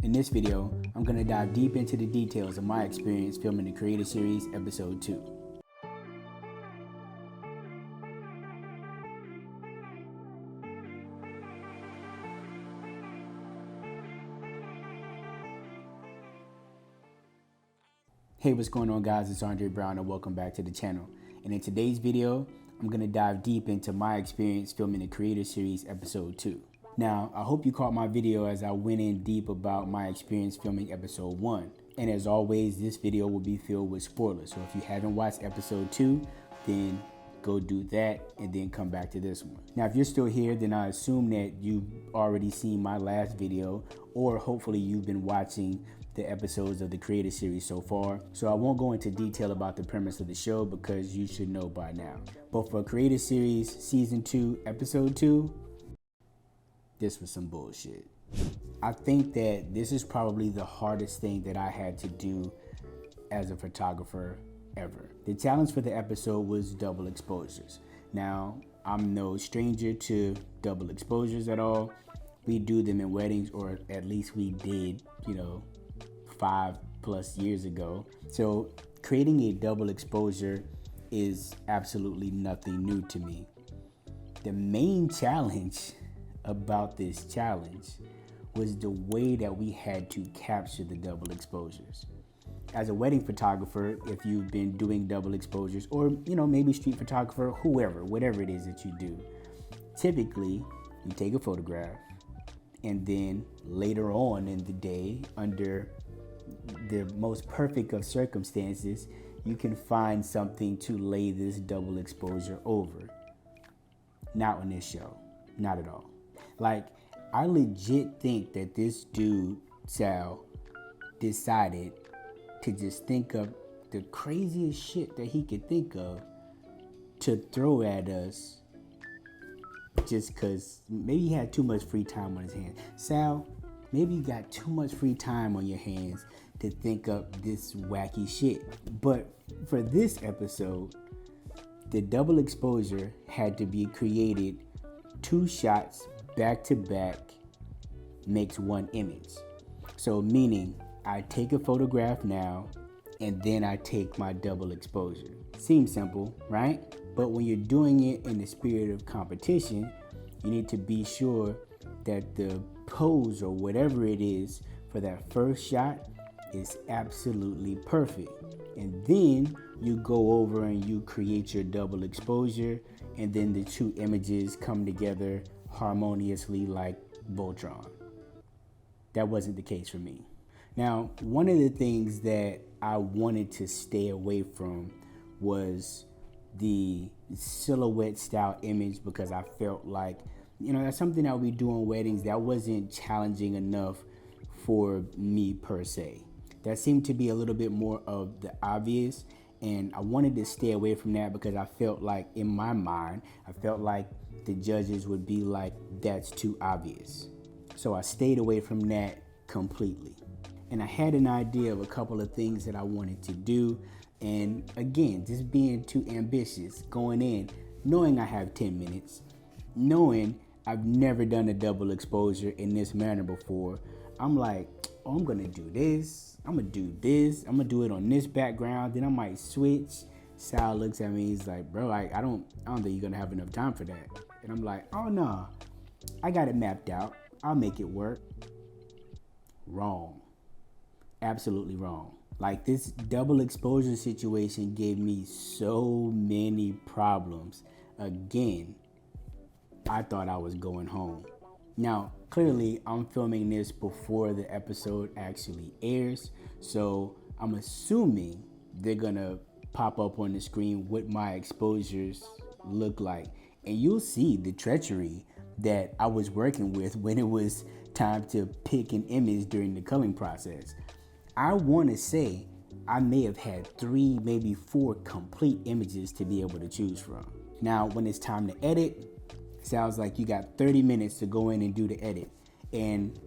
In this video, I'm going to dive deep into the details of my experience filming the Creator Series Episode 2. Hey, what's going on, guys? It's Andre Brown and welcome back to the channel. And in today's video, I'm going to dive deep into my experience filming the Creator Series Episode 2. Now, I hope you caught my video as I went in deep about my experience filming Episode 1. And as always, this video will be filled with spoilers. So if you haven't watched Episode 2, then go do that and then come back to this one. Now, if you're still here, then I assume that you've already seen my last video, or hopefully you've been watching the episodes of the Creator Series so far. So I won't go into detail about the premise of the show because you should know by now. But for Creator Series Season 2, Episode 2, this was some bullshit. I think that this is probably the hardest thing that I had to do as a photographer ever. The challenge for the episode was double exposures. Now, I'm no stranger to double exposures at all. We do them in weddings, or at least we did, 5+ years ago. So creating a double exposure is absolutely nothing new to me. The main challenge about this challenge was the way that we had to capture the double exposures. As a wedding photographer, if you've been doing double exposures, or maybe street photographer, whatever it is that you do, typically you take a photograph and then later on in the day, under the most perfect of circumstances, you can find something to lay this double exposure over. Not on this show, not at all. Like, I legit think that this dude, Sal, decided to just think of the craziest shit that he could think of to throw at us just because maybe he had too much free time on his hands. Sal, maybe you got too much free time on your hands to think up this wacky shit. But for this episode, the double exposure had to be created 2 shots back to back makes 1 image. So meaning I take a photograph now and then I take my double exposure. Seems simple, right? But when you're doing it in the spirit of competition, you need to be sure that the pose or whatever it is for that first shot is absolutely perfect. And then you go over and you create your double exposure, and then the 2 images come together harmoniously like Voltron. That wasn't the case for me. Now, one of the things that I wanted to stay away from was the silhouette style image, because I felt like, that's something that we do in weddings that wasn't challenging enough for me per se. That seemed to be a little bit more of the obvious, and I wanted to stay away from that because I felt like, in my mind, the judges would be like, that's too obvious. So I stayed away from that completely. And I had an idea of a couple of things that I wanted to do. And again, just being too ambitious, going in, knowing I have 10 minutes, knowing I've never done a double exposure in this manner before, I'm like, I'm gonna do this, I'm gonna do this, I'm gonna do it on this background, then I might switch. Sal looks at me, he's like, bro, I don't think you're gonna have enough time for that. And I'm like, oh no, I got it mapped out, I'll make it work. Wrong. Absolutely wrong. Like, this double exposure situation gave me so many problems. Again, I thought I was going home. Now, clearly, I'm filming this before the episode actually airs, so I'm assuming they're gonna pop up on the screen what my exposures look like. And you'll see the treachery that I was working with when it was time to pick an image during the culling process. I want to say I may have had 3, maybe 4 complete images to be able to choose from. Now, when it's time to edit, sounds like you got 30 minutes to go in and do the edit. And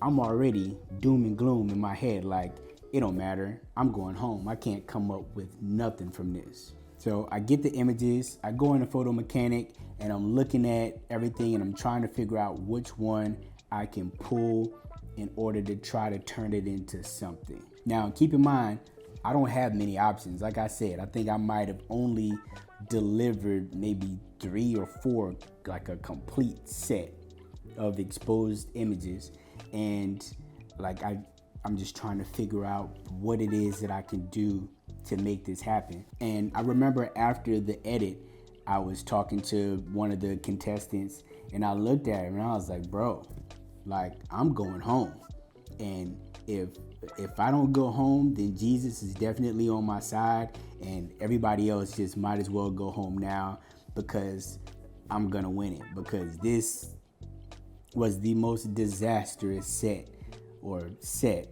I'm already doom and gloom in my head, like, it don't matter, I'm going home. I can't come up with nothing from this. So I get the images, I go in the photo mechanic, and I'm looking at everything and I'm trying to figure out which one I can pull in order to try to turn it into something. Now, keep in mind, I don't have many options. Like I said, I think I might have only delivered maybe 3 or 4, like a complete set of exposed images. And like I'm just trying to figure out what it is that I can do to make this happen. And I remember after the edit, I was talking to one of the contestants and I looked at him and I was like, bro, like I'm going home. And if I don't go home, then Jesus is definitely on my side, and everybody else just might as well go home now, because I'm gonna win it, because this was the most disastrous set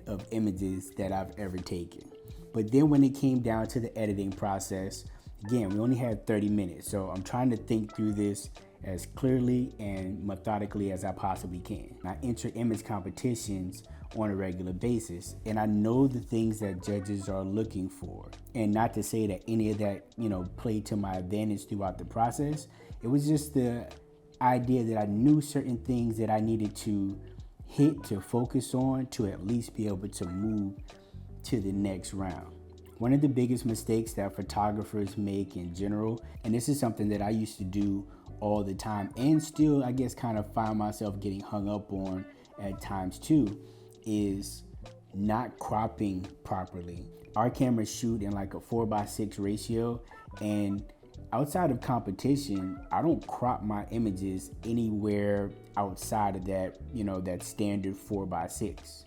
of images that I've ever taken. But then when it came down to the editing process, again, we only had 30 minutes, so I'm trying to think through this as clearly and methodically as I possibly can. I enter image competitions on a regular basis, and I know the things that judges are looking for. And not to say that any of that, played to my advantage throughout the process. It was just the idea that I knew certain things that I needed to hit, to focus on, to at least be able to move to the next round. One of the biggest mistakes that photographers make in general, and this is something that I used to do all the time and still, I guess, kind of find myself getting hung up on at times too, is not cropping properly. Our cameras shoot in like a 4:6 ratio, and outside of competition, I don't crop my images anywhere outside of that, that standard 4:6.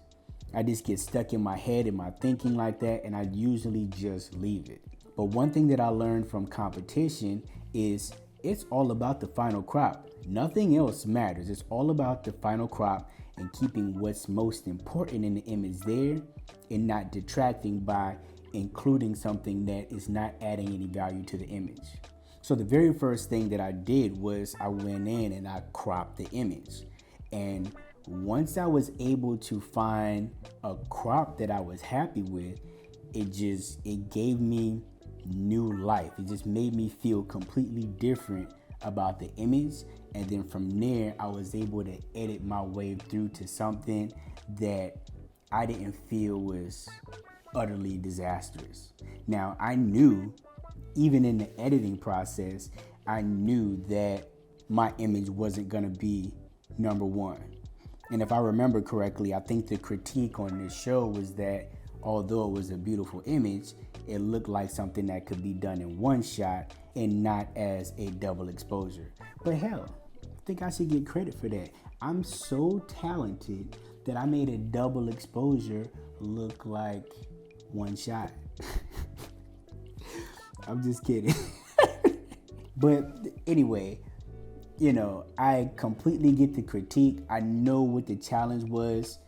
I just get stuck in my head and my thinking like that, and I usually just leave it. But one thing that I learned from competition is it's all about the final crop. Nothing else matters. It's all about the final crop and keeping what's most important in the image there and not detracting by including something that is not adding any value to the image. So the very first thing that I did was I went in and I cropped the image. And once I was able to find a crop that I was happy with, it gave me new life. It just made me feel completely different about the image. And then from there, I was able to edit my way through to something that I didn't feel was utterly disastrous. Now, I knew, even in the editing process, I knew that my image wasn't gonna be number one. And if I remember correctly, I think the critique on this show was that although it was a beautiful image, it looked like something that could be done in one shot and not as a double exposure. But hell, I think I should get credit for that. I'm so talented that I made a double exposure look like one shot. I'm just kidding. But anyway, I completely get the critique. I know what the challenge was.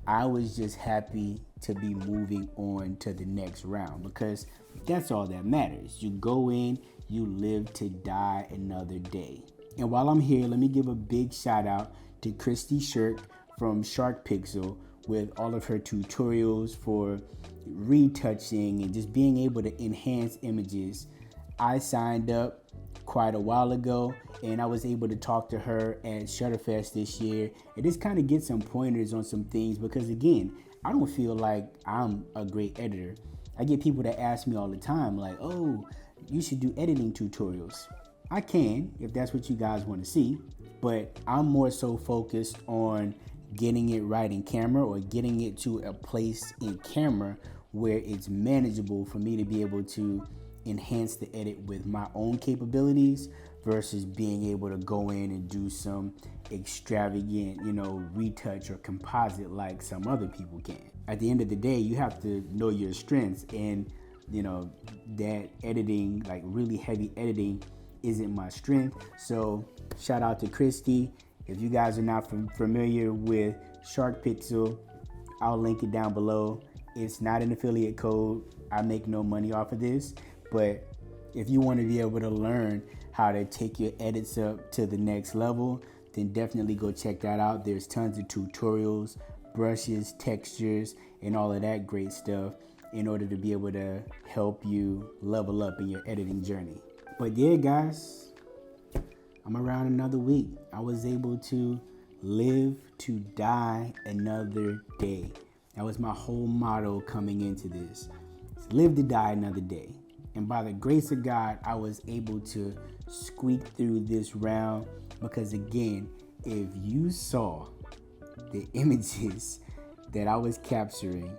I was just happy to be moving on to the next round, because that's all that matters. You go in, you live to die another day. And while I'm here, let me give a big shout out to Christy Shirk from Shark Pixel with all of her tutorials for retouching and just being able to enhance images. I signed up quite a while ago, and I was able to talk to her at Shutterfest this year and just kind of get some pointers on some things, because again, I don't feel like I'm a great editor. I get people that ask me all the time like, oh, you should do editing tutorials. I can, if that's what you guys want to see, but I'm more so focused on getting it right in camera, or getting it to a place in camera where it's manageable for me to be able to enhance the edit with my own capabilities versus being able to go in and do some extravagant, retouch or composite like some other people can. At the end of the day, you have to know your strengths, and that editing, like really heavy editing, isn't my strength. So shout out to Christy. If you guys are not familiar with Shark Pixel, I'll link it down below. It's not an affiliate code. I make no money off of this, but if you want to be able to learn how to take your edits up to the next level, then definitely go check that out. There's tons of tutorials, brushes, textures, and all of that great stuff in order to be able to help you level up in your editing journey. But yeah, guys, I'm around another week. I was able to, live to die another day. That was my whole motto coming into this. Live to die another day. And by the grace of God, I was able to squeak through this round because, again, if you saw the images that I was capturing,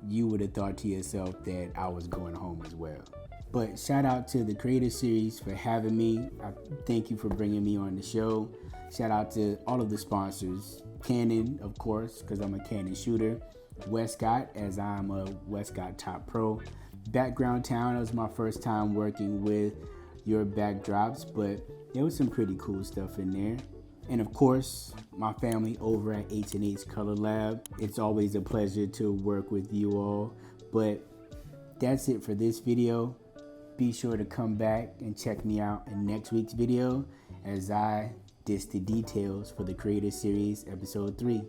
you would have thought to yourself that I was going home as well. But shout out to the Creator Series for having me. I thank you for bringing me on the show. Shout out to all of the sponsors. Canon, of course, because I'm a Canon shooter. Westcott, as I'm a Westcott Top Pro. Background Town, it was my first time working with your backdrops, but there was some pretty cool stuff in there. And of course, my family over at H&H Color Lab. It's always a pleasure to work with you all. But that's it for this video. Be sure to come back and check me out in next week's video as I dish the details for the Creator Series Episode 3.